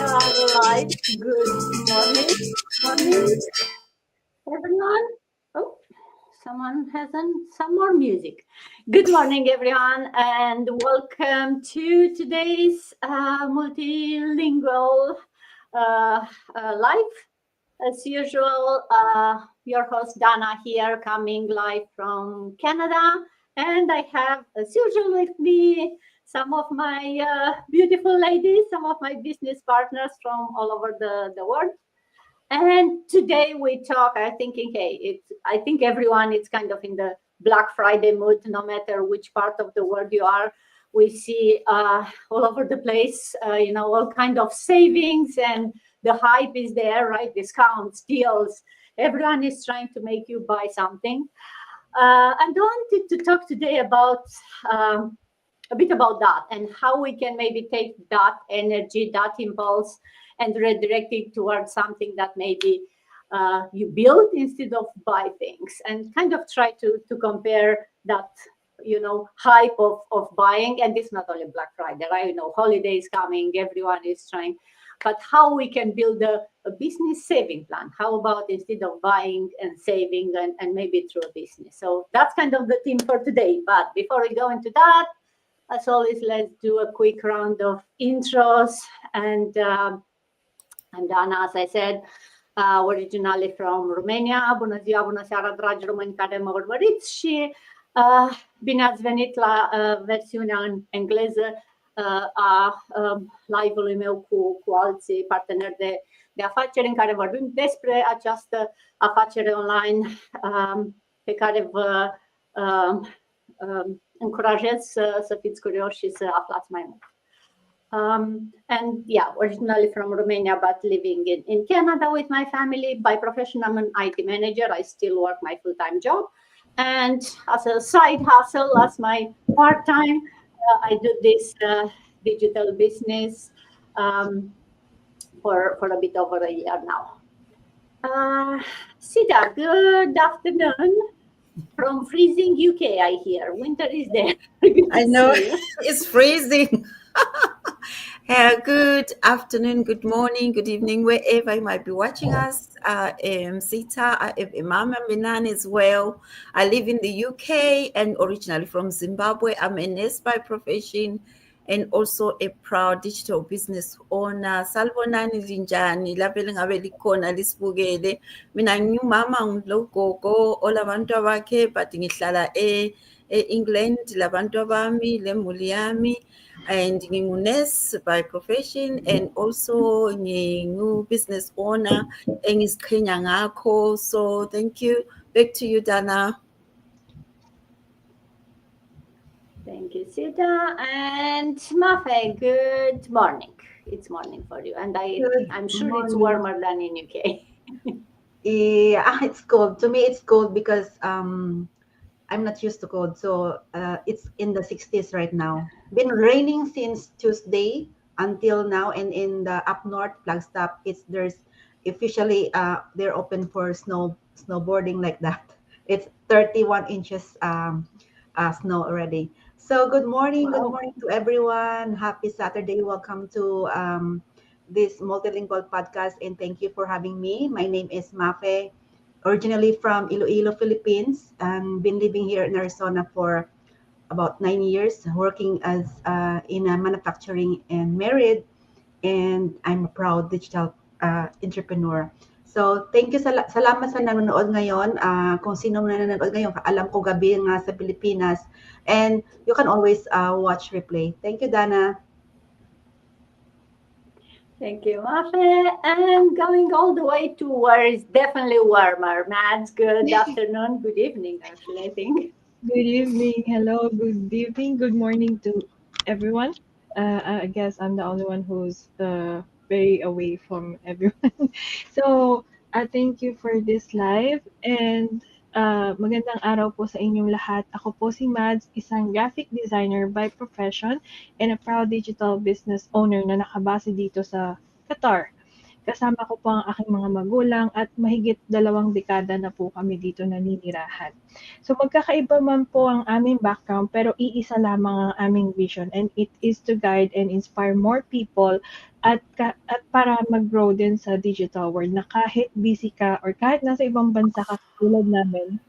Live. Good morning. Morning, everyone. Oh, someone has some more music. Good morning, everyone, and welcome to today's multilingual live. As usual, your host Dana here, coming live from Canada, and I have, as usual, with me some of my beautiful ladies, some of my business partners from all over the world. And today we talk. I'm thinking, hey, I think everyone is kind of in the Black Friday mood, no matter which part of the world you are. We see all over the place, all kind of savings, and the hype is there, right? Discounts, deals. Everyone is trying to make you buy something. And I wanted to talk today about a bit about that and how we can maybe take that energy, that impulse, and redirect it towards something that maybe you build instead of buy things, and kind of try to compare that hype of buying. And it's not only Black Friday, right? Holidays coming, everyone is trying, but how we can build a business saving plan. How about instead of buying and saving, and maybe through a business? So that's kind of the theme for today. But before we go into that, as always, let's do a quick round of intros. And I'm Dana, as I said, originally from Romania. Bună ziua, bună seara, dragi români care mă urmăriți și bine ați venit la versiunea în engleză a live-ului meu cu alții parteneri de afaceri, în care vorbim despre această afacere online pe care vă încurajez să fiți curioși și să aflați mai mult. And yeah, originally from Romania, but living in Canada with my family. By profession, I'm an IT manager. I still work my full-time job. And as a side hustle, as my part-time, I do this digital business for a bit over a year now. Sita, good afternoon. From freezing UK, I hear. Winter is there. I know it's freezing. Good afternoon, good morning, good evening, wherever you might be watching us. I am Sita. I am a mama Minan as well. I live in the UK and originally from Zimbabwe. I'm a nurse by profession and also a proud digital business owner. Salbonani linjani lapha ngabe likhona lisibukele. Mina ngumama ngilogogo olabantu abakhe but ngihlala England labantu abami lemuli yami. And ngingu-nurse by profession and also ngingu-business owner engiziqhenya ngakho. So thank you. Back to you, Dana. Thank you, Sita. And Mafe, good morning. It's morning for you. And I'm sure morning. It's warmer than in UK. Yeah, it's cold. To me, it's cold because I'm not used to cold, so it's in the 60s right now. Been raining since Tuesday until now, and in the up north Flagstaff, there's officially they're open for snowboarding like that. It's 31 inches snow already. So good morning, wow. Good morning to everyone. Happy Saturday. Welcome to this multilingual podcast, and thank you for having me. My name is Mafe. Originally from Iloilo, Philippines, and been living here in Arizona for about 9 years, working as in a manufacturing and married, and I'm a proud digital entrepreneur. So thank you, salamat sa nanonood ngayon. Kung sino man nanonood ngayon, alam ko gabi nga sa Pilipinas, and you can always watch replay. Thank you, Dana. Thank you, Mafe. And going all the way to where it's definitely warmer. Mads, good afternoon, good evening, actually, I think. Good evening, hello, good evening, good morning to everyone. I guess I'm the only one who's very away from everyone. So, thank you for this live and magandang araw po sa inyong lahat. Ako po si Mads, isang graphic designer by profession and a proud digital business owner na nakabase dito sa Qatar. kasama ko po ang aking mga magulang at mahigit 2 dekada na po kami dito naninirahan. So magkakaiba man po ang aming background pero iisa lamang ang aming vision, and it is to guide and inspire more people at para mag-grow din sa digital world na kahit busy ka or kahit nasa ibang bansa ka tulad namin,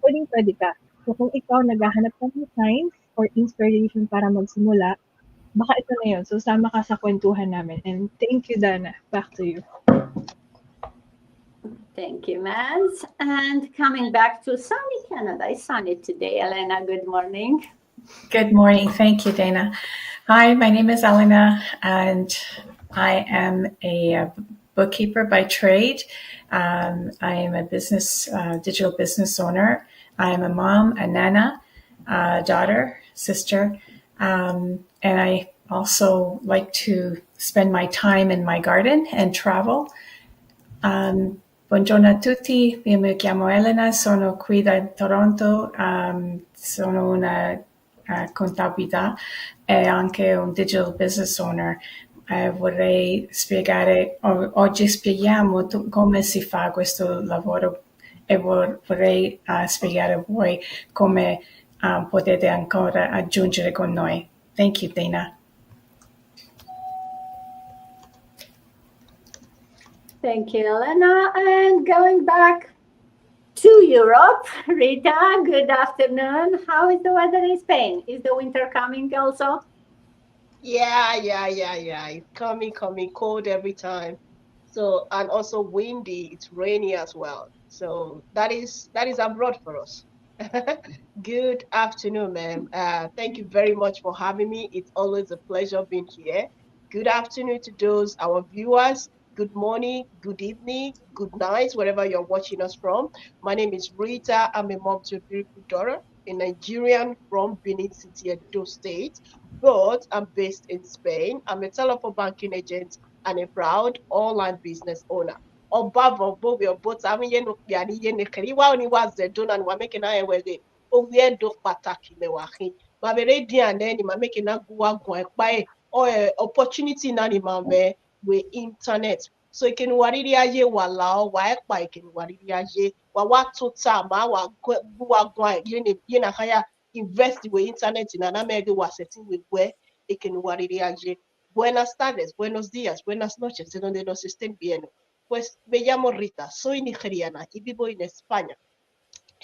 pwedeng-pwede ka. So kung ikaw naghahanap ka ng signs or inspiration para magsimula, baka ito na yun. So sama ka sa kwentuhan namin. And thank you, Dana. Back to you. Thank you, Maz. And coming back to sunny Canada. It's sunny today. Elena, good morning. Good morning. Thank you, Dana. Hi, my name is Elena, and I am a bookkeeper by trade. I am a digital business owner. I am a mom, a nana, a daughter, sister, and I also like to spend my time in my garden and travel. Buongiorno a tutti, io mi chiamo Elena, sono qui da Toronto, sono una contabilità e anche un digital business owner. Vorrei spiegare, oggi spieghiamo come si fa questo lavoro e vorrei spiegare a voi come potete ancora aggiungere con noi. Thank you, Dana. Thank you, Elena. And going back to Europe, Rita, good afternoon. How is the weather in Spain? Is the winter coming also? Yeah. It's coming, cold every time. So, and also windy, it's rainy as well. So that is abroad for us. Good afternoon, ma'am. Thank you very much for having me. It's always a pleasure being here. Good afternoon to those, our viewers. Good morning, good evening, good night, wherever you're watching us from. My name is Rita. I'm a mom to a beautiful daughter, a Nigerian from Benin City, Edo State, but I'm based in Spain. I'm a telephone banking agent and a proud online business owner. Obavo bobi obot ami ye no piani ye ne keri wa oni wa zedon and wa making na ewege o we do pataki me wa hin ma bere di and then ma making na gwa gwa pa o opportunity na ni ma me we internet so ikin wariri aye wa la wa e pa ikin wariri aye wa tota ma wa gwa ye na haya invest we internet in na mege wa setting we ikin wariri aye. Buenas tardes, buenos días, buenas noches, de donde nos estén viendo. Pues me llamo Rita, soy nigeriana y vivo en España.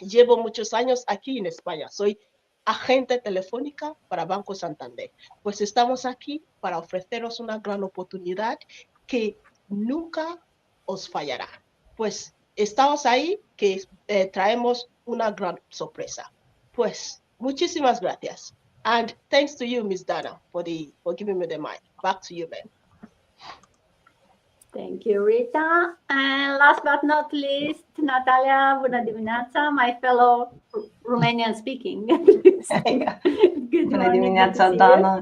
Llevo muchos años aquí en España. Soy agente telefónica para Banco Santander. Pues estamos aquí para ofreceros una gran oportunidad que nunca os fallará. Pues estamos ahí que traemos una gran sorpresa. Pues muchísimas gracias. And thanks to you, Miss Dana, for giving me the mic. Back to you, Ben. Thank you, Rita. And last but not least, Natalia Bună dimineața, my fellow Romanian speaking. Good Bună dimineața, Dana.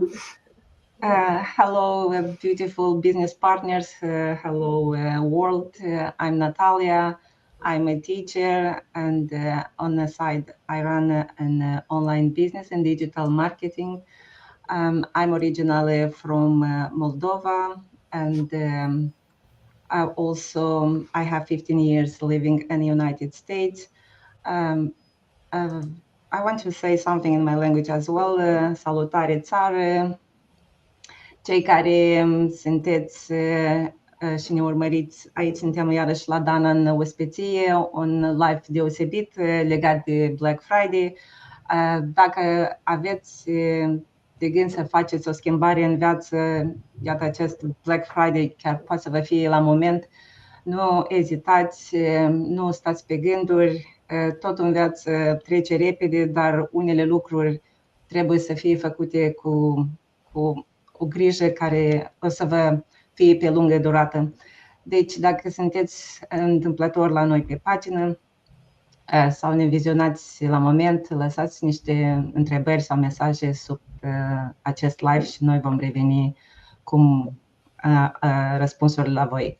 Hello, beautiful business partners. Hello, world. I'm Natalia. I'm a teacher, and on the side, I run an online business and digital marketing. I'm originally from Moldova, and I have 15 years living in the United States. I want to say something in my language as well. Salutare țară, cei care sunteți și ne urmăriți, aici suntem iarăși la Dana în ospăție, un live deosebit legat de Black Friday. Dacă aveți de gând să faceți o schimbare în viață, iată acest Black Friday chiar poate să vă fie la moment, nu ezitați, nu stați pe gânduri, tot în viață trece repede, dar unele lucruri trebuie să fie făcute cu o grijă care o să vă fie pe lungă durată. Deci dacă sunteți întâmplător la noi pe pagină sau ne vizionați la moment, lăsați niște întrebări sau mesaje sub acest live și noi vom reveni cu răspunsuri la voi.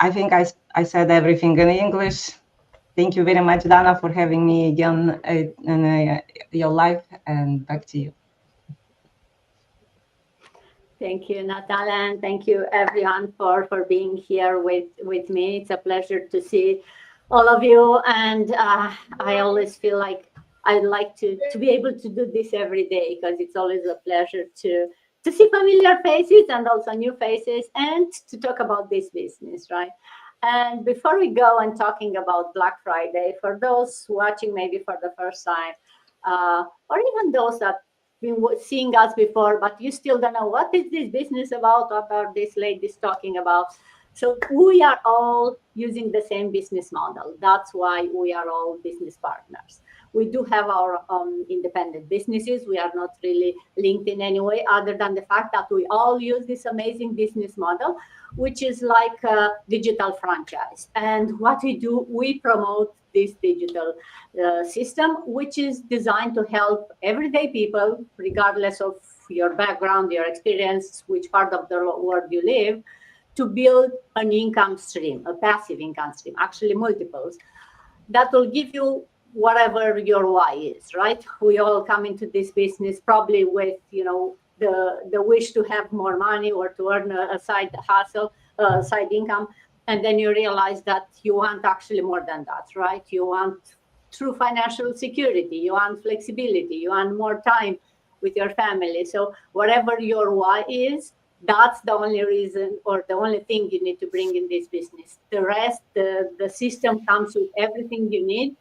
I think I said everything in English. Thank you very much, Dana, for having me again in your live, and back to you. Thank you, Natalia, and thank you everyone for being here with me. It's a pleasure to see all of you, and I always feel like I'd like to be able to do this every day, because it's always a pleasure to see familiar faces and also new faces, and to talk about this business, right? And before we go and talking about Black Friday, for those watching maybe for the first time, or even those that been seeing us before, but you still don't know what is this business about, what are these ladies talking about. So we are all using the same business model. That's why we are all business partners. We do have our independent businesses. We are not really linked in any way, other than the fact that we all use this amazing business model, which is like a digital franchise. And what we do, we promote this digital system, which is designed to help everyday people, regardless of your background, your experience, which part of the world you live, to build an income stream, a passive income stream, actually multiples, that will give you whatever your why is, right? We all come into this business probably with, the wish to have more money or to earn a side hustle, side income. And then you realize that you want actually more than that, right? You want true financial security, you want flexibility, you want more time with your family. So whatever your why is, that's the only reason or the only thing you need to bring in this business. The rest, the system comes with everything you need.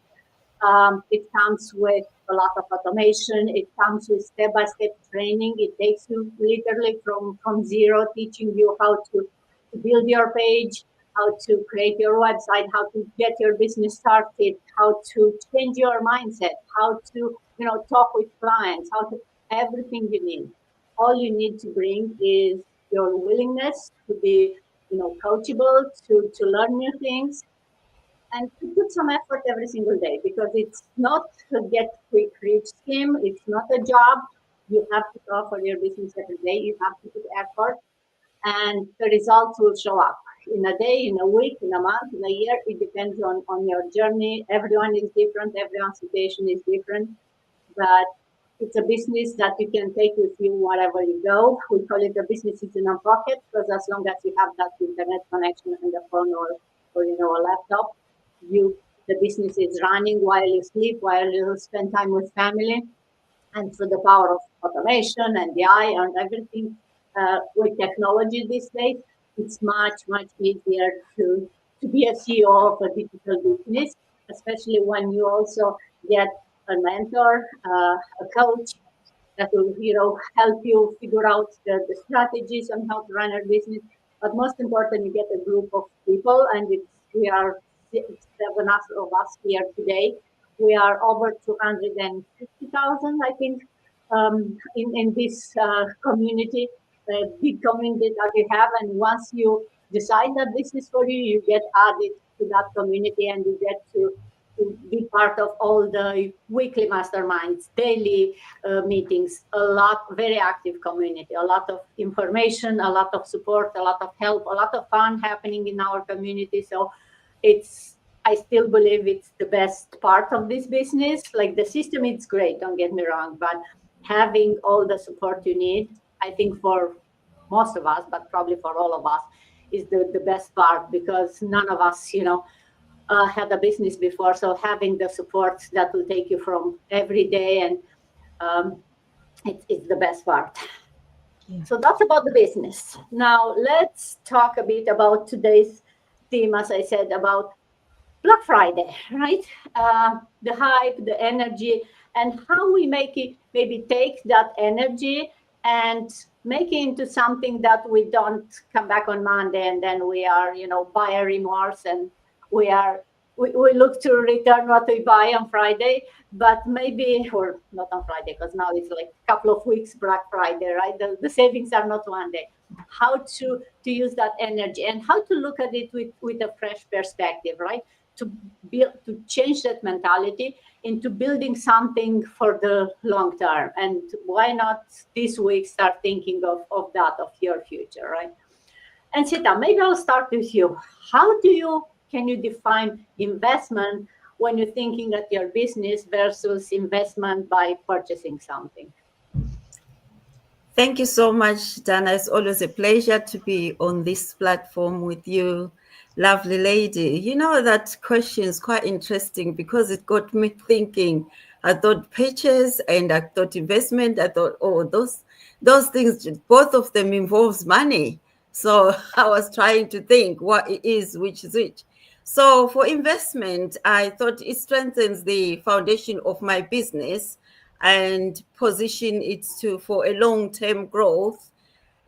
It comes with a lot of automation. It comes with step-by-step training. It takes you literally from zero, teaching you how to build your page, how to create your website, how to get your business started, how to change your mindset, how to talk with clients, how to everything you need. All you need to bring is your willingness to be coachable, to learn new things, and to put some effort every single day, because it's not a get quick rich scheme. It's not a job. You have to go for your business every day. You have to put effort, and the results will show up in a day, in a week, in a month, in a year. It depends on your journey. Everyone is different. Everyone's situation is different, but it's a business that you can take with you wherever you go. We call it a business in a pocket, because as long as you have that internet connection and the phone or a laptop, the business is running while you sleep, while you spend time with family. And through the power of automation and AI and everything, with technology these days, it's much, much easier to be a CEO of a digital business, especially when you also get a mentor, a coach that will help you figure out the strategies on how to run your business. But most important, you get a group of people, and we are 7 of us here today. We are over 250,000, I think, in this community, a big community that we have. And once you decide that this is for you, you get added to that community, and you get to be part of all the weekly masterminds, daily meetings, very active community, a lot of information, a lot of support, a lot of help, a lot of fun happening in our community. So I still believe it's the best part of this business. Like, the system, it's great, don't get me wrong, but having all the support you need, I think for most of us, but probably for all of us, is the best part, because none of us, had a business before. So having the support that will take you from every day, and it's the best part. Yeah. So that's about the business. Now let's talk a bit about today's theme, as I said, about Black Friday, right? The hype, the energy, and how we make it, maybe take that energy and make it into something that we don't come back on Monday and then we are, buyer remorse, and we look to return what we buy on Friday, but maybe, or not on Friday, because now it's like a couple of weeks Black Friday, right? The savings are not one day. How to use that energy and how to look at it with a fresh perspective, right? To change that mentality into building something for the long term. And why not this week start thinking of your future, right? And Sita, maybe I'll start with you. How can you define investment when you're thinking at your business versus investment by purchasing something? Thank you so much, Dana. It's always a pleasure to be on this platform with you, lovely lady. You know, that question is quite interesting because it got me thinking. I thought purchase and I thought investment. I thought, oh, those things, both of them involves money. So I was trying to think what it is, which is which. So for investment, I thought it strengthens the foundation of my business and position it for a long-term growth.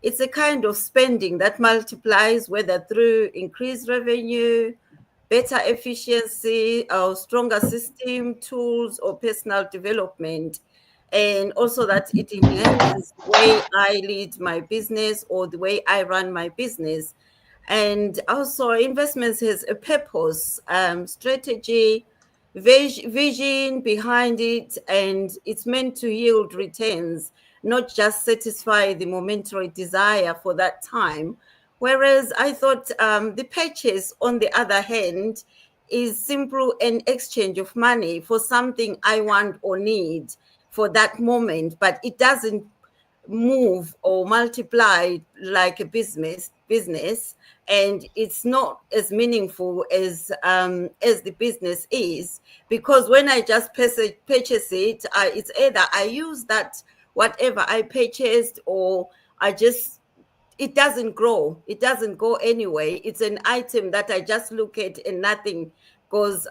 It's a kind of spending that multiplies, whether through increased revenue, better efficiency, or stronger system, tools, or personal development. And also that it enhances the way I lead my business or the way I run my business. And also investments has a purpose, strategy, vision behind it, and it's meant to yield returns, not just satisfy the momentary desire for that time. Whereas I thought the purchase, on the other hand, is simply an exchange of money for something I want or need for that moment, but it doesn't move or multiply like a business, and it's not as meaningful as the business is, because when I just purchase it, it's either I use that whatever I purchased, or I just, it doesn't grow, it doesn't go anyway. It's an item that I just look at and nothing goes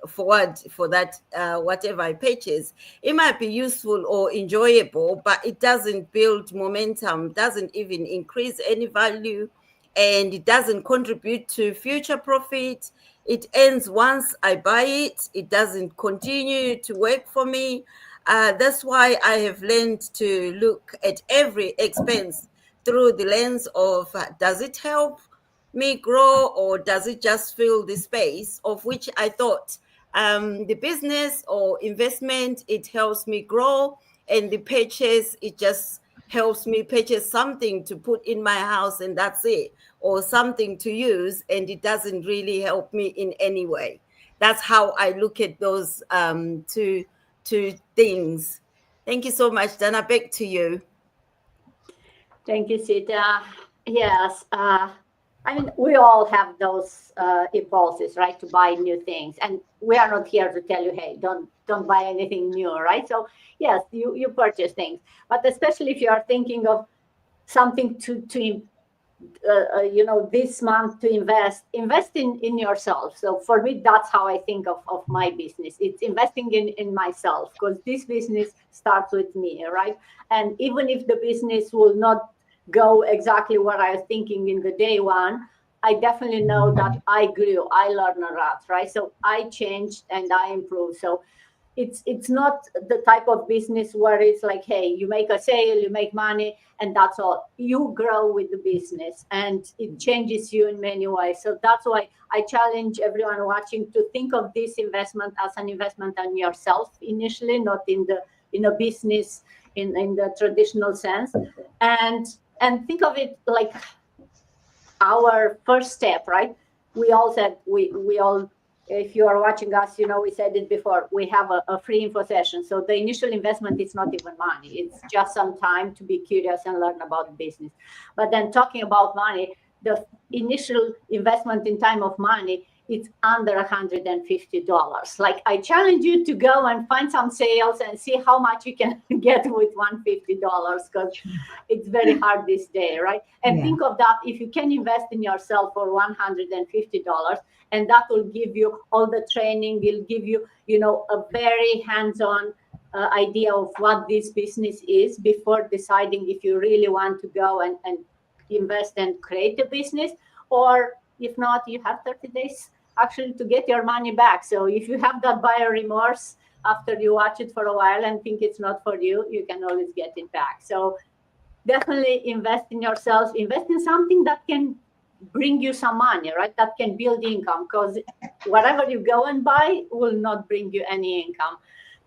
forward for that whatever I purchase. It might be useful or enjoyable, but it doesn't build momentum, doesn't even increase any value, and it doesn't contribute to future profit. It ends once I buy it. It doesn't continue to work for me. That's why I have learned to look at every expense through the lens of does it help me grow, or does it just fill the space, of which I thought the business or investment, it helps me grow, and the purchase, it just helps me purchase something to put in my house and that's it, or something to use, and it doesn't really help me in any way. That's how I look at those two things. Thank you so much, Dana. Back to you. Thank you, Sita. Yes, I mean, we all have those impulses, right, to buy new things, and we are not here to tell you, hey, don't buy anything new, right? So yes, you purchase things, but especially if you are thinking of something to this month to invest in yourself. So for me, that's how I think of my business. It's investing in myself, because this business starts with me, right? And even if the business will not go exactly what I was thinking in the day one, I definitely know that I grew, I learned a lot, right? So I changed and I improved. So it's not the type of business where it's like, hey, you make a sale, you make money, and that's all. You grow with the business, and it changes you in many ways. So that's why I challenge everyone watching to think of this investment as an investment on yourself initially, not in a business in the traditional sense, and think of it like our first step, right? We all said we all, if you are watching us, we said it before, we have a free info session. So the initial investment is not even money. It's just some time to be curious and learn about business. But then talking about money, the initial investment in time of money, it's under $150. Like, I challenge you to go and find some sales and see how much you can get with $150, because it's very hard this day, right? And think of that, if you can invest in yourself for $150, and that will give you all the training, will give you, a very hands-on idea of what this business is before deciding if you really want to go and invest and create a business. Or if not, you have 30 days actually to get your money back. So if you have that buyer remorse after you watch it for a while and think it's not for you, you can always get it back. So definitely invest in yourself, invest in something that can bring you some money, right? That can build income, because whatever you go and buy will not bring you any income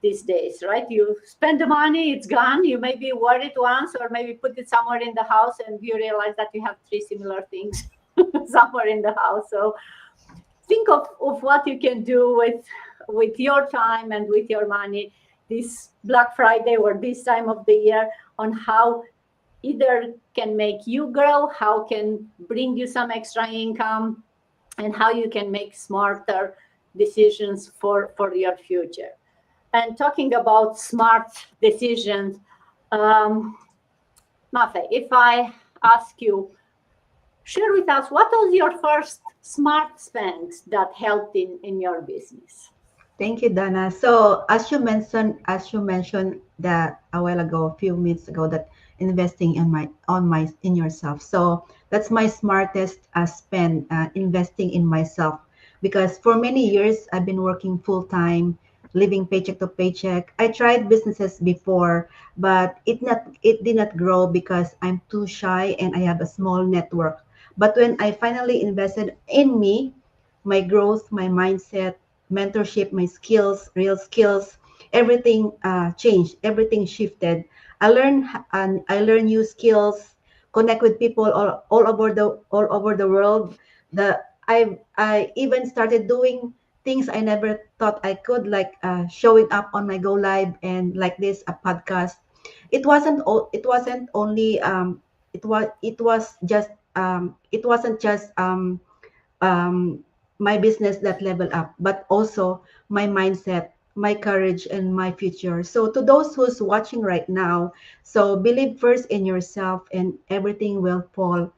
these days, right? You spend the money, it's gone. You maybe wear it once, or maybe put it somewhere in the house, and you realize that you have 3 similar things somewhere in the house. So think of what you can do with your time and with your money this Black Friday or this time of the year, on how either can make you grow, how can bring you some extra income, and how you can make smarter decisions for your future. And talking about smart decisions, Mafe, if I ask you, share with us, what was your first smart spend that helped in your business? Thank you, Dana. So as you mentioned that a while ago, a few minutes ago, that investing in yourself. So that's my smartest spend, investing in myself, because for many years I've been working full time, living paycheck to paycheck. I tried businesses before, but it did not grow because I'm too shy and I have a small network. But when I finally invested in me, my growth, my mindset, mentorship, my skills, real skills, everything changed, everything shifted. I learned new skills, connect with people all over the world. I even started doing things I never thought I could, like showing up on my Go Live and like this a podcast. It wasn't only it wasn't just um, my business that level up, but also my mindset, my courage, and my future. So to those who's watching right now, so believe first in yourself, and everything will fall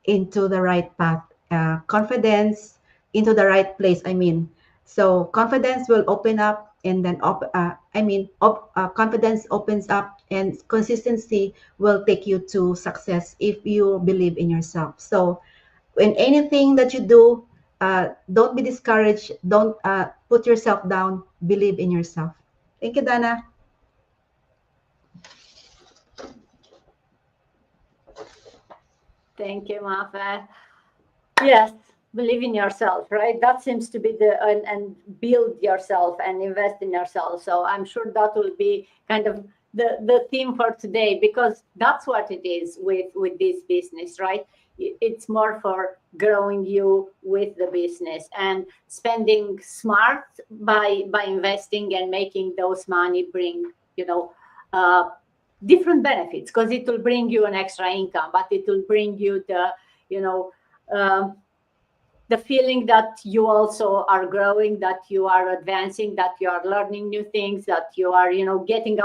into the right path. Confidence into the right place. I mean, so confidence will open up, and then confidence opens up, and consistency will take you to success if you believe in yourself. So in anything that you do, don't be discouraged. Don't put yourself down. Believe in yourself. Thank you, Dana. Thank you, Mafe. Yes, believe in yourself, right? That seems to be and build yourself and invest in yourself. So I'm sure that will be kind of the theme for today, because that's what it is with this business, right? It's more for growing you with the business and spending smart by investing and making those money bring, different benefits, because it will bring you an extra income, but it will bring you you know, um, the feeling that you also are growing, that you are advancing, that you are learning new things, that you are, getting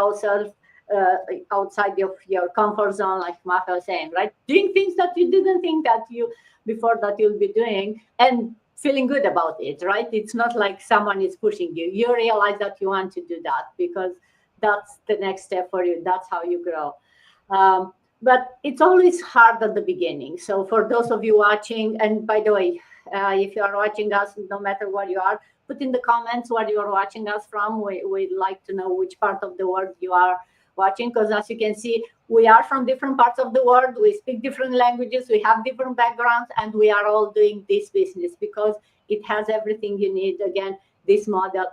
outside of your comfort zone, like Mafe was saying, right? Doing things that you didn't think that you before that you'll be doing, and feeling good about it, right? It's not like someone is pushing you. You realize that you want to do that because that's the next step for you. That's how you grow. But it's always hard at the beginning. So for those of you watching, and by the way, if you are watching us, no matter where you are, put in the comments where you are watching us from. We'd like to know which part of the world you are watching, because as you can see, we are from different parts of the world. We speak different languages. We have different backgrounds, and we are all doing this business because it has everything you need. Again, this model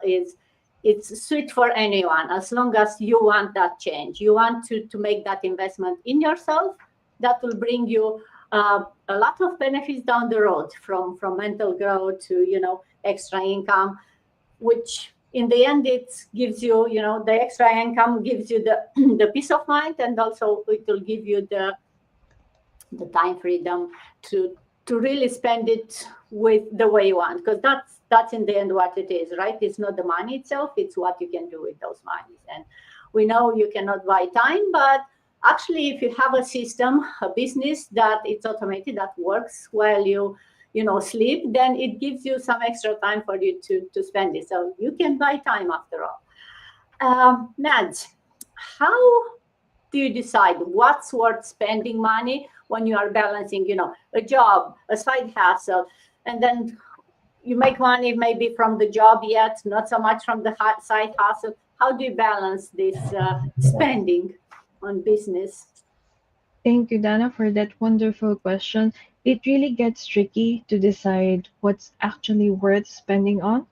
it's sweet for anyone, as long as you want that change. You want to make that investment in yourself. That will bring you a lot of benefits down the road, from mental growth to extra income, which in the end it gives you the extra income gives you the peace of mind, and also it will give you the time freedom to really spend it with the way you want, because that's in the end what it is, right? It's not the money itself, it's what you can do with those monies. And we know you cannot buy time, but actually if you have a system, a business that it's automated, that works while you sleep, then it gives you some extra time for you to spend it. So you can buy time after all. Nads, how do you decide what's worth spending money when you are balancing, a job, a side hustle, and then you make money maybe from the job, yet not so much from the side hustle? How do you balance this spending on business? Thank you, Dana, for that wonderful question. It really gets tricky to decide what's actually worth spending on,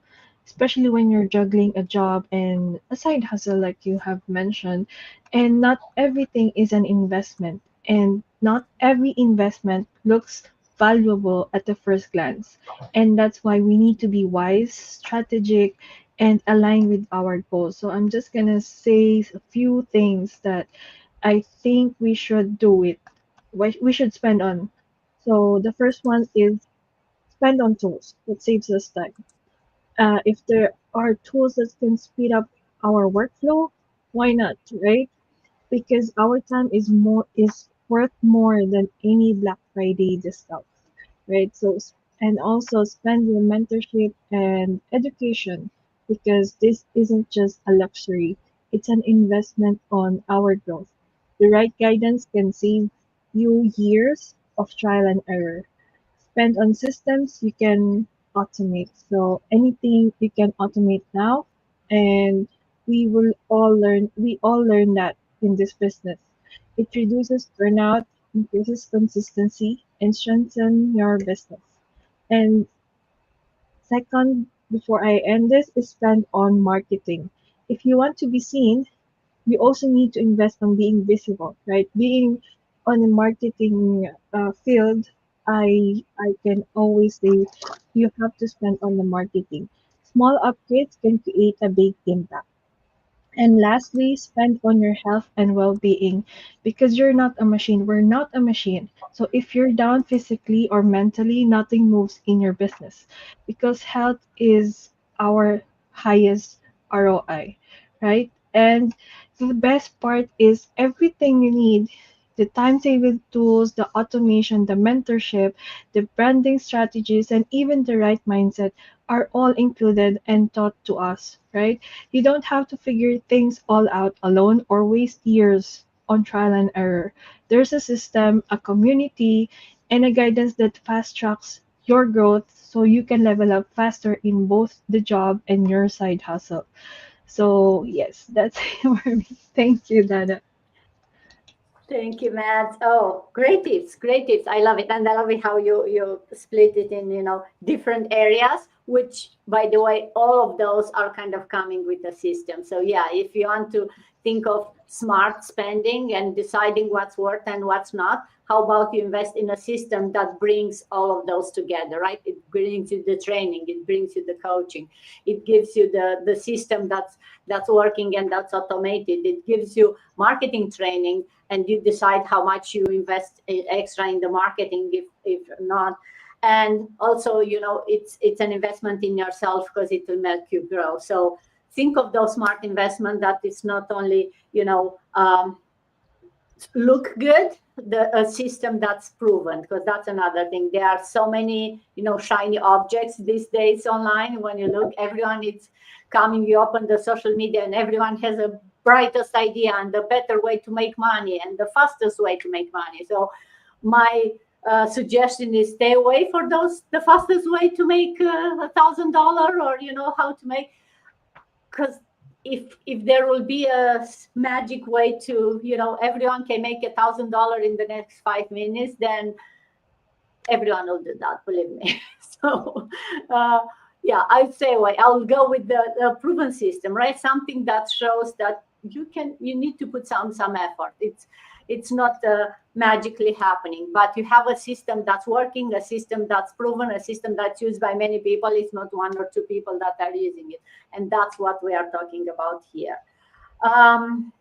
especially when you're juggling a job and a side hustle, like you have mentioned. And not everything is an investment, and not every investment looks valuable at the first glance. And that's why we need to be wise, strategic, and aligned with our goals. So I'm just gonna say a few things that I think we should do it. We should spend on. So the first one is spend on tools that saves us time. If there are tools that can speed up our workflow, why not, right? Because our time is worth more than any Black Friday discount, right? And also spend your mentorship and education because this isn't just a luxury, it's an investment on our growth. The right guidance can save you years of trial and error. Spend on systems you can automate. So anything you can automate now, and we all learn that in this business. It reduces burnout, increases consistency, and strengthens your business. And second, before I end this, is spend on marketing. If you want to be seen, you also need to invest on being visible, right? Being on a marketing field, I can always say you have to spend on the marketing. Small upgrades can create a big impact. And lastly, spend on your health and well-being because you're not a machine. We're not a machine. So if you're down physically or mentally, nothing moves in your business because health is our highest ROI, right? And the best part is everything you need, the time-saving tools, the automation, the mentorship, the branding strategies, and even the right mindset are all included and taught to us, right? You don't have to figure things all out alone or waste years on trial and error. There's a system, a community, and a guidance that fast tracks your growth so you can level up faster in both the job and your side hustle. So, yes, that's it for me. Thank you, Dada. Thank you, Matt. Oh, great tips, great tips. I love it. And I love it how you split it in, different areas, which, by the way, all of those are kind of coming with the system. So yeah, if you want to think of smart spending and deciding what's worth and what's not, how about you invest in a system that brings all of those together, right? It brings you the training, it brings you the coaching, it gives you the system that's working and that's automated, it gives you marketing training, and you decide how much you invest extra in the marketing if not. And also, it's an investment in yourself because it will make you grow. So think of those smart investment that it's not only look good, a system that's proven, because that's another thing. There are so many shiny objects these days online. When you look, everyone is coming, you open the social media and everyone has a brightest idea and the better way to make money and the fastest way to make money. So my suggestion is stay away for the fastest way to make $1,000, or how to make, because if there will be a magic way to everyone can make $1,000 in the next 5 minutes, then everyone will do that, believe me. So yeah, I'd say I'll go with the proven system, right? Something that shows that you need to put some effort. It's not magically happening, but you have a system that's working, a system that's proven, a system that's used by many people. It's not 1 or 2 people that are using it, and that's what we are talking about here. And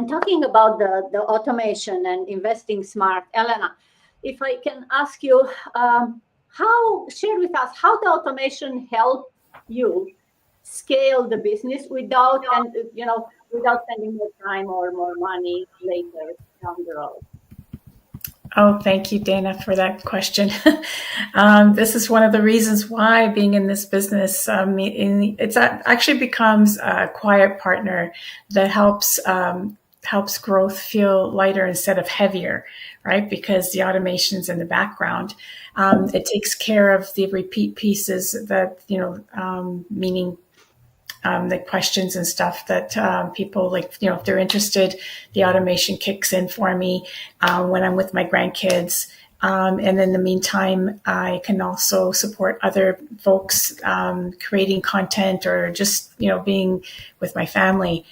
talking about the automation and investing smart, Elena, if I can ask you, share with us how the automation helped you scale the business without spending more time or more money later down the road. Oh, thank you, Dana, for that question. This is one of the reasons why being in this business, it actually becomes a quiet partner that helps growth feel lighter instead of heavier, right? Because the automation's in the background. It takes care of the repeat pieces that, meaning the questions and stuff that people if they're interested, the automation kicks in for me when I'm with my grandkids. And in the meantime, I can also support other folks creating content or just, being with my family.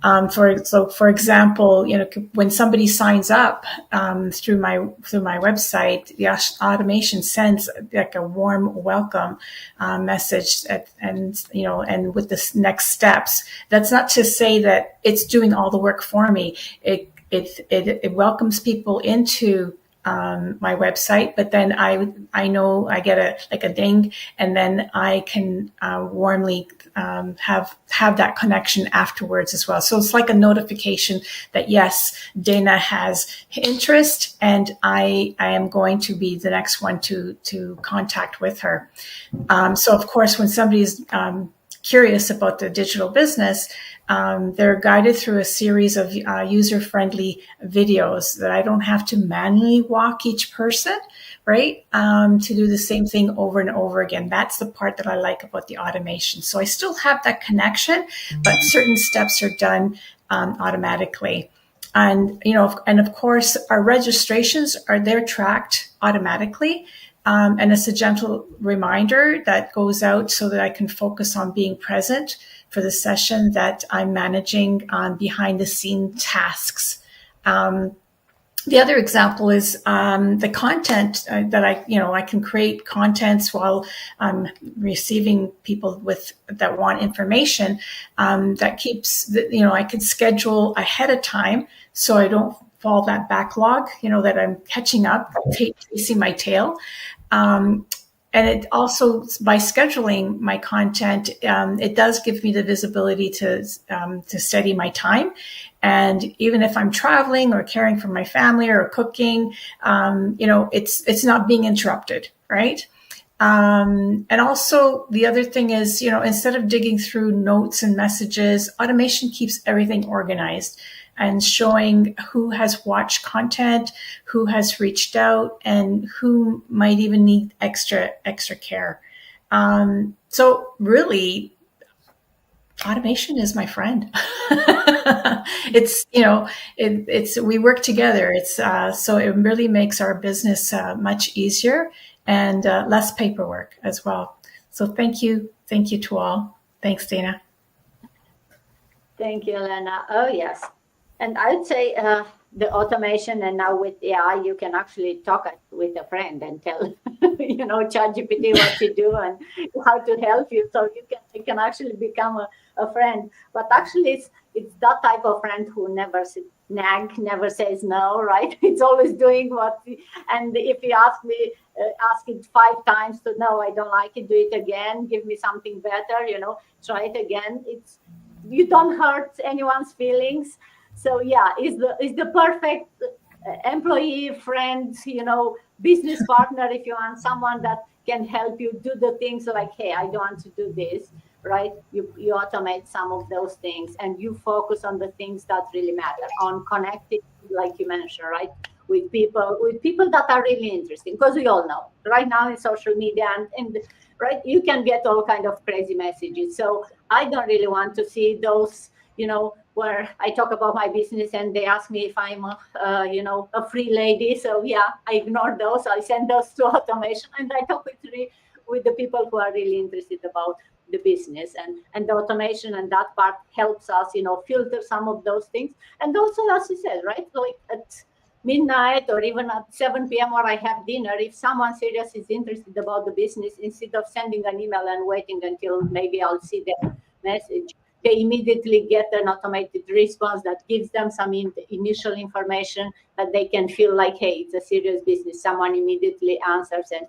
For example, when somebody signs up through my website, the automation sends like a warm welcome message, and with the next steps. That's not to say that it's doing all the work for me. It welcomes people into my website, but then I know I get a ding, and then I can warmly have that connection afterwards as well. So it's like a notification that yes, Dana has interest, and I am going to be the next one to contact with her. So of course, when somebody's curious about the digital business, they're guided through a series of user-friendly videos that I don't have to manually walk each person, right, to do the same thing over and over again. That's the part that I like about the automation. So I still have that connection, but certain steps are done automatically. And, and of course, our registrations they're tracked automatically. And it's a gentle reminder that goes out so that I can focus on being present for the session that I'm managing on behind the scene tasks. The other example is the content that I can create contents while I'm receiving people that want information that keeps, I can schedule ahead of time so I don't fall that backlog, that I'm catching up, chasing my tail. And it also, by scheduling my content, it does give me the visibility to steady my time. And even if I'm traveling or caring for my family or cooking, it's not being interrupted, right? And also the other thing is, instead of digging through notes and messages, automation keeps everything organized and showing who has watched content, who has reached out, and who might even need extra care. So really, automation is my friend. It's we work together. So it really makes our business much easier and less paperwork as well. So thank you to all. Thanks, Dana. Thank you, Elena. Oh yes. And I would say the automation, and now with AI, you can actually talk with a friend and tell, ChatGPT what to do and how to help you. So you can actually become a friend. But actually, it's that type of friend who never nag, never says no, right? It's always doing and if you ask it 5 times to no, I don't like it, do it again, give me something better, try it again. You don't hurt anyone's feelings. So yeah, is the perfect employee, friend, business partner if you want someone that can help you do the things like, hey, I don't want to do this, right? You automate some of those things and you focus on the things that really matter, on connecting, like you mentioned, right? With people that are really interesting, because we all know right now in social media and right, you can get all kind of crazy messages. So I don't really want to see those, where I talk about my business and they ask me if I'm a free lady. So yeah, I ignore those. I send those to automation and I talk with the people who are really interested about the business, and the automation and that part helps us, filter some of those things. And also, as you said, right, like at midnight or even at 7 p.m. where I have dinner, if someone serious is interested about the business, instead of sending an email and waiting until maybe I'll see their message, they immediately get an automated response that gives them some initial information that they can feel like, hey, it's a serious business. Someone immediately answers, and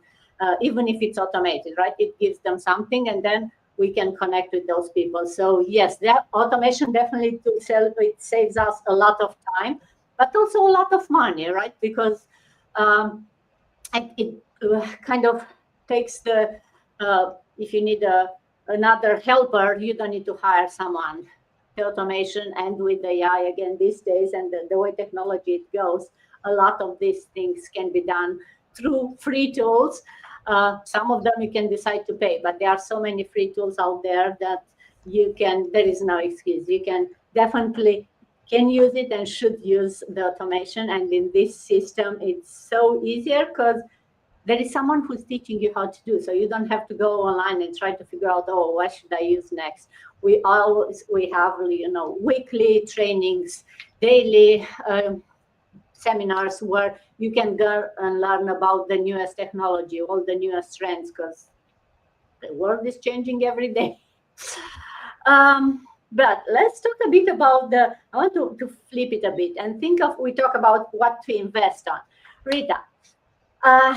even if it's automated, right, it gives them something, and then we can connect with those people. So yes, that automation definitely it saves us a lot of time, but also a lot of money, right? Because it kind of takes if you need another helper, you don't need to hire someone. The automation, and with AI again these days and the way technology it goes, a lot of these things can be done through free tools. Some of them you can decide to pay, but there are so many free tools out there that there is no excuse. You can definitely use it and should use the automation. And in this system, it's so easier because there is someone who's teaching you how to do. So you don't have to go online and try to figure out, what should I use next? we have, weekly trainings, daily seminars where you can go and learn about the newest technology, all the newest trends, because the world is changing every day. But let's talk a bit about I want to flip it a bit and we talk about what to invest on. Rita,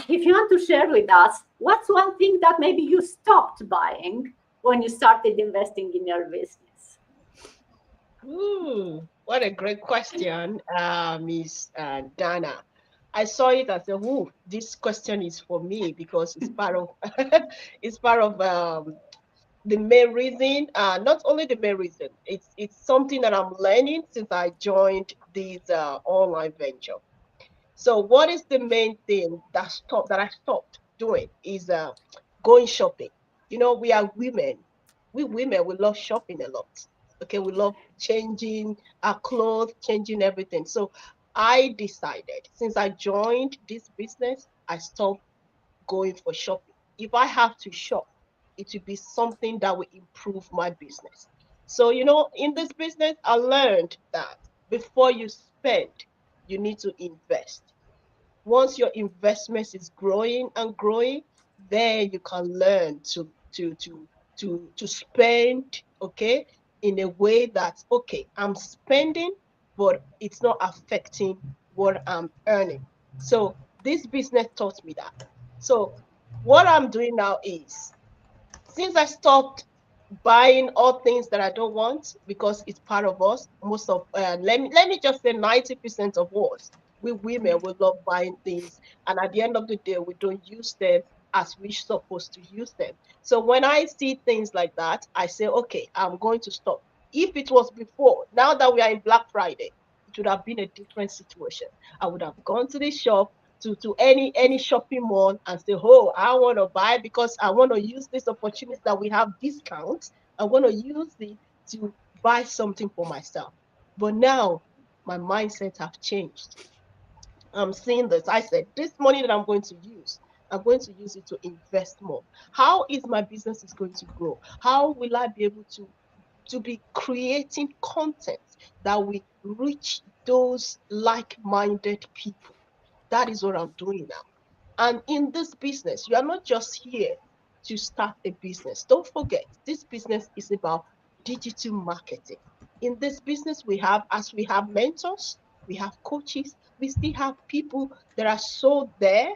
if you want to share with us, what's one thing that maybe you stopped buying when you started investing in your business? What a great question, Miss Dana. I saw it as this question is for me because it's part of it's part of the main reason. Not only the main reason, it's something that I'm learning since I joined this online venture. So what is the main thing that I stopped doing is going shopping. We are women. We women, we love shopping a lot. Okay, we love changing our clothes, changing everything. So I decided since I joined this business, I stopped going for shopping. If I have to shop, it will be something that will improve my business. So, in this business, I learned that before you spend, you need to invest. Once your investment is growing and growing, then you can learn to spend, okay, in a way that, okay, I'm spending, but it's not affecting what I'm earning. So this business taught me that. So what I'm doing now is, since I stopped buying all things that I don't want because it's part of us, most of let me just say 90% of us, we women will love buying things, and at the end of the day, we don't use them as we're supposed to use them. So when I see things like that, I say, okay, I'm going to stop. If it was before, now that we are in Black Friday, it would have been a different situation. I would have gone to the shop, to any shopping mall, and say, oh, I want to buy because I want to use this opportunity that we have discounts. I want to use it to buy something for myself. But now my mindset have changed. I'm seeing this. I said, this money that I'm going to use it to invest more. How is my business is going to grow? How will I be able to be creating content that will reach those like-minded people? That is what I'm doing now. And in this business, you are not just here to start a business. Don't forget, this business is about digital marketing. In this business, we have mentors, we have coaches, we still have people that are so there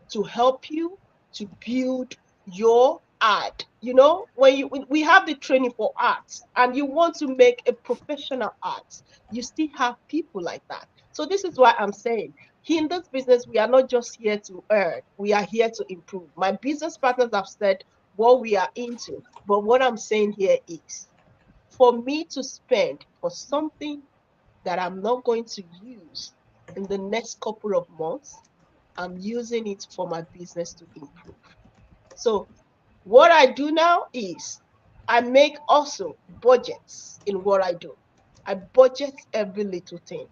to help you to build your art. When we have the training for arts and you want to make a professional art, you still have people like that. So this is why I'm saying, in this business, we are not just here to earn, we are here to improve. My business partners have said what we are into, but what I'm saying here is, for me to spend for something that I'm not going to use in the next couple of months, I'm using it for my business to improve. So what I do now is I make also budgets in what I do. I budget every little thing.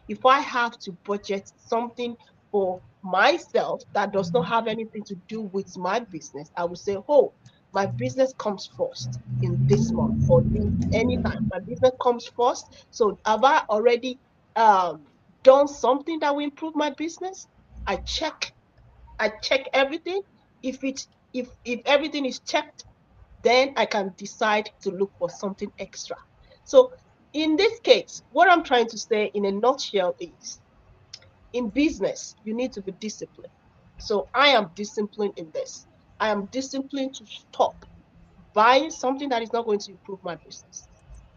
If I have to budget something for myself that does not have anything to do with my business, I will say, oh, my business comes first in this month or anytime. My business comes first. So have I already done something that will improve my business? I check everything. If everything is checked, then I can decide to look for something extra. So in this case, what I'm trying to say in a nutshell is, in business, you need to be disciplined. So I am disciplined in this. I am disciplined to stop buying something that is not going to improve my business.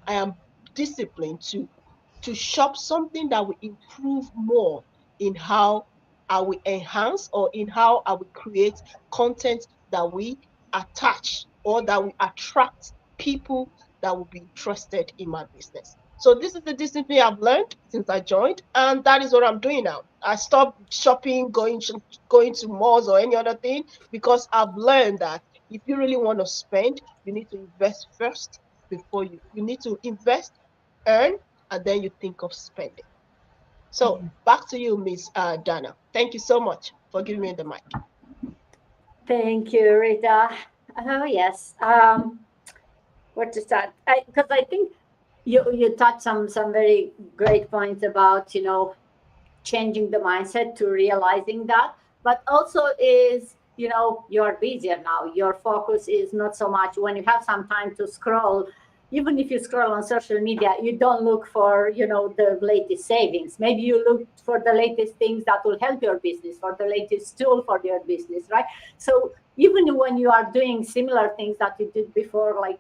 I am disciplined to shop something that will improve more in how I will enhance or in how I will create content that we attach or that will attract people that will be interested in my business. So this is the discipline I've learned since I joined, and that is what I'm doing now. I stopped shopping, going to malls or any other thing, because I've learned that if you really want to spend, you need to invest first before you need to invest, earn, and then you think of spending. So back to you, Miss Dana. Thank you so much for giving me the mic. Thank you, Rita. Oh, yes. where to start. Because I think you touched some very great points about changing the mindset to realizing that, but also is you're busier now. Your focus is not so much when you have some time to scroll. Even if you scroll on social media, you don't look for the latest savings. Maybe you look for the latest things that will help your business, for the latest tool for your business, right? So even when you are doing similar things that you did before, like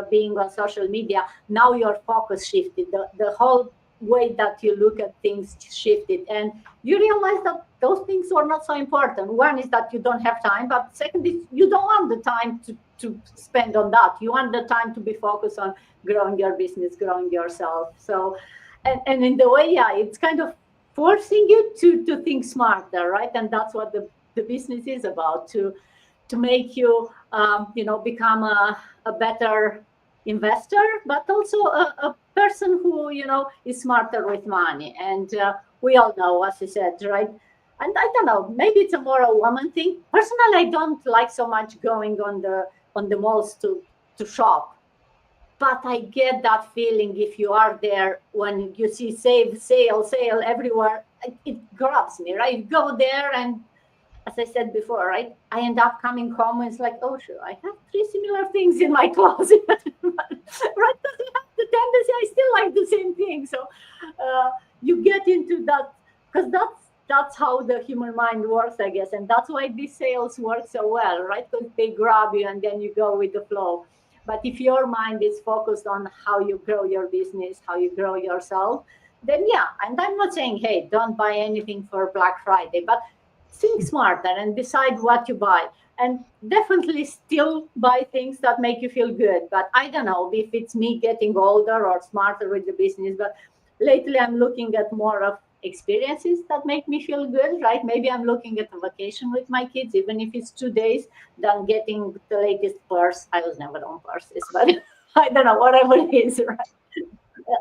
being on social media, now your focus shifted. The whole way that you look at things shifted, and you realize that those things are not so important. One is that you don't have time, but second is you don't want the time to spend on that. You want the time to be focused on growing your business, growing yourself. So and in the way, yeah, it's kind of forcing you to think smarter, right? And that's what the business is about, to make you become a better investor, but also a person who is smarter with money. And we all know, as you said, right? And I don't know, maybe it's a more a woman thing. Personally, I don't like so much going on the malls to shop, but I get that feeling if you are there when you see sale everywhere. It grabs me, right? You go there, and as I said before, right, I end up coming home and it's like, oh, sure, I have 3 similar things in my closet. Right? Because I have the tendency, I still like the same thing. So you get into that, because that's how the human mind works, I guess. And that's why these sales work so well, right? Because they grab you and then you go with the flow. But if your mind is focused on how you grow your business, how you grow yourself, then yeah. And I'm not saying, hey, don't buy anything for Black Friday, but think smarter and decide what you buy, and definitely still buy things that make you feel good. But I don't know if it's me getting older or smarter with the business, but lately I'm looking at more of experiences that make me feel good, right? Maybe I'm looking at a vacation with my kids, even if it's 2 days, than getting the latest purse. I was never on purses, but I don't know, whatever it is, right?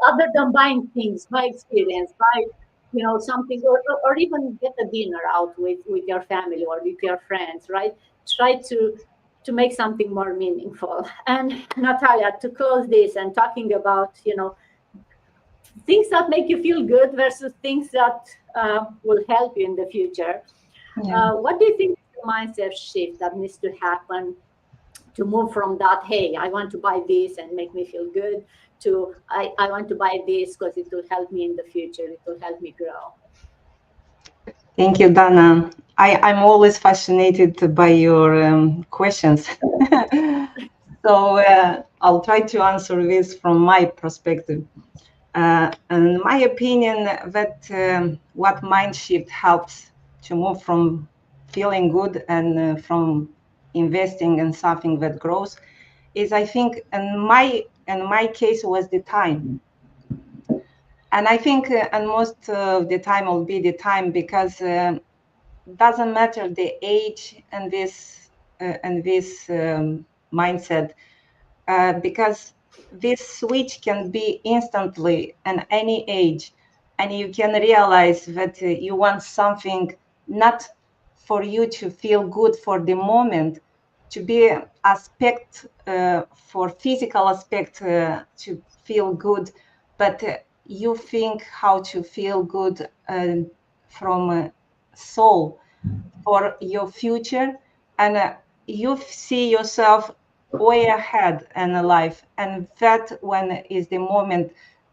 Other than buying things, buy experience, buy something, or even get a dinner out with your family or with your friends, right? Try to make something more meaningful. And Natalia, to close this and talking about things that make you feel good versus things that will help you in the future, what do you think is the mindset shift that needs to happen to move from that, hey, I want to buy this and make me feel good, to I want to buy this because it will help me in the future, it will help me grow? Thank you, Dana. I'm always fascinated by your questions. So I'll try to answer this from my perspective. In my opinion, that what mind shift helps to move from feeling good and from investing in something that grows is, I think, in my case, was the time. And I think, and most of the time will be the time, because doesn't matter the age and this mindset, because this switch can be instantly at any age, and you can realize that you want something not for you to feel good for the moment, to be aspect for physical aspect to feel good, but you think how to feel good from soul for your future, and you see yourself way ahead in life. And that when is the moment,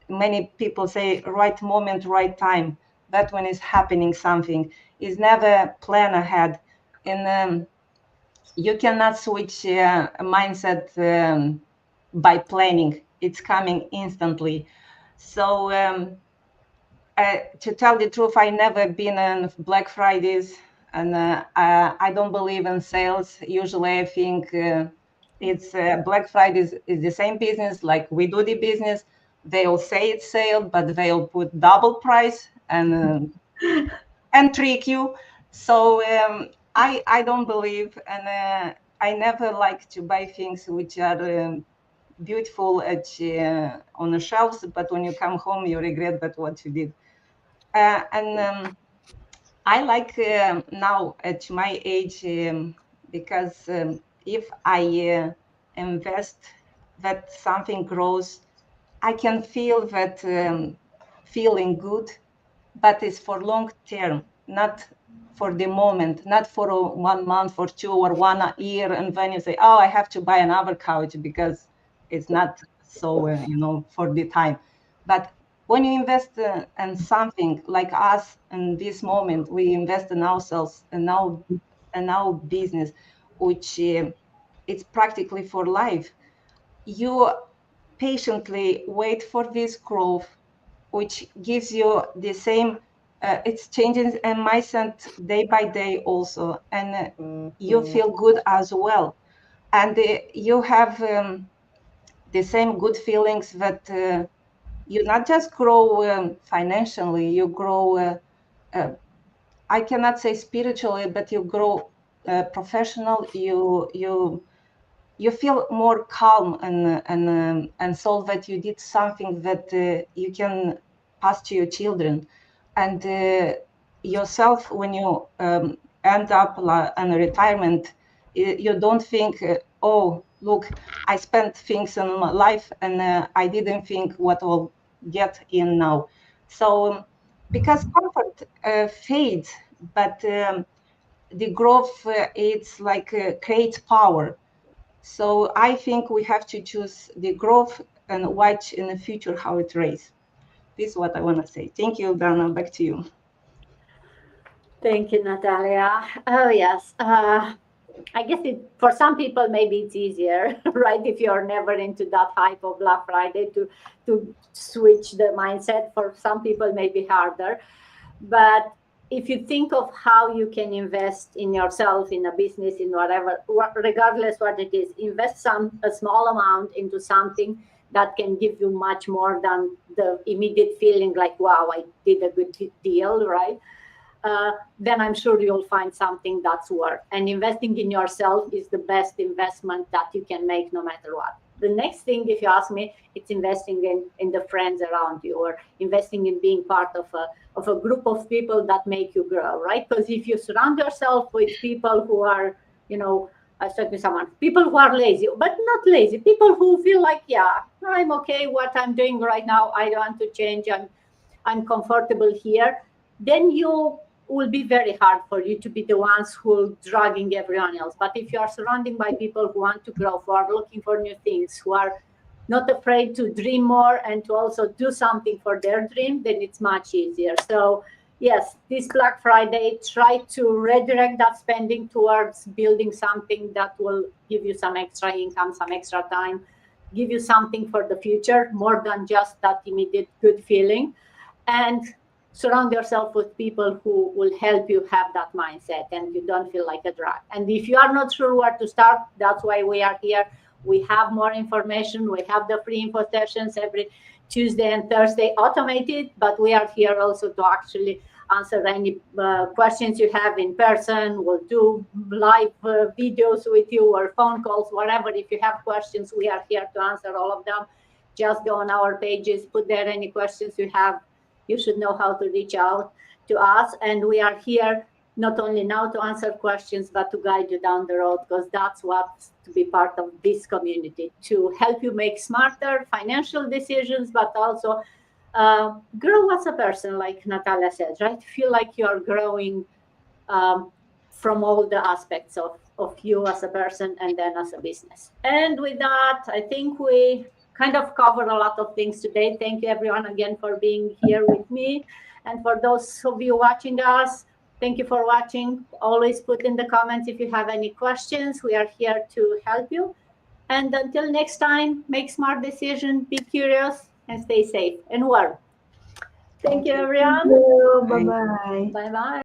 many people say right moment, right time, that when is happening something is never plan ahead. And you cannot switch a mindset by planning. It's coming instantly. So to tell the truth, I never been on Black Fridays, and I don't believe in sales. Usually I think it's Black Fridays is the same business, like we do the business. They'll say it's sale, but they'll put double price and trick you. So I don't believe, and I never like to buy things which are beautiful on the shelves, but when you come home you regret that what you did. And I like now at my age, because if I invest that something grows, I can feel that feeling good, but it's for long term, not for the moment, not for 1 month or 2 or 1 year, and then you say, oh, I have to buy another couch because it's not so, for the time. But when you invest in something like us in this moment, we invest in ourselves and our business, which it's practically for life. You patiently wait for this growth, which gives you the same, it's changing in mindset day by day also, and you feel good as well. And you have the same good feelings that you not just grow financially, you grow, I cannot say spiritually, but you grow professional, you feel more calm and so that you did something that you can pass to your children. And yourself, when you end up in retirement, you don't think, oh, look, I spent things in my life and I didn't think what I'll get in now. So because comfort fades, but the growth, it's like creates power. So I think we have to choose the growth and watch in the future how it raise. This is what I want to say. Thank you, Dana. Back to you. Thank you, Natalia. Oh, yes. I guess for some people, maybe it's easier, right? If you're never into that hype of Black Friday to switch the mindset. For some people, maybe harder. But if you think of how you can invest in yourself, in a business, in whatever, regardless what it is, invest a small amount into something that can give you much more than the immediate feeling like, wow, I did a good deal, right? Then I'm sure you'll find something that's worth. And investing in yourself is the best investment that you can make no matter what. The next thing, if you ask me, it's investing in the friends around you, or investing in being part of a group of people that make you grow, right? Because if you surround yourself with people who are, I was talking to someone, people who are lazy, but not lazy, people who feel like, yeah, I'm okay, what I'm doing right now, I don't want to change, I'm comfortable here, then you will be very hard for you to be the ones who are dragging everyone else. But if you are surrounded by people who want to grow, who are looking for new things, who are not afraid to dream more and to also do something for their dream, then it's much easier. So yes, this Black Friday, try to redirect that spending towards building something that will give you some extra income, some extra time, give you something for the future, more than just that immediate good feeling. And surround yourself with people who will help you have that mindset and you don't feel like a drag. And if you are not sure where to start, that's why we are here. We have more information. We have the free info sessions every Tuesday and Thursday, automated, but we are here also to actually answer any questions you have in person. We'll do live videos with you or phone calls, whatever. If you have questions, we are here to answer all of them. Just go on our pages, put there any questions you have. You should know how to reach out to us. And we are here not only now to answer questions, but to guide you down the road, because that's what's to be part of this community, to help you make smarter financial decisions, but also grow as a person, like Natalia said, right? Feel like you're growing from all the aspects of you as a person and then as a business. And with that, I think we kind of covered a lot of things today. Thank you everyone again for being here with me. And for those of you watching us, thank you for watching. Always put in the comments if you have any questions. We are here to help you. And until next time, make smart decisions, be curious, and stay safe and warm. Thank you, everyone. Bye-bye. Bye-bye.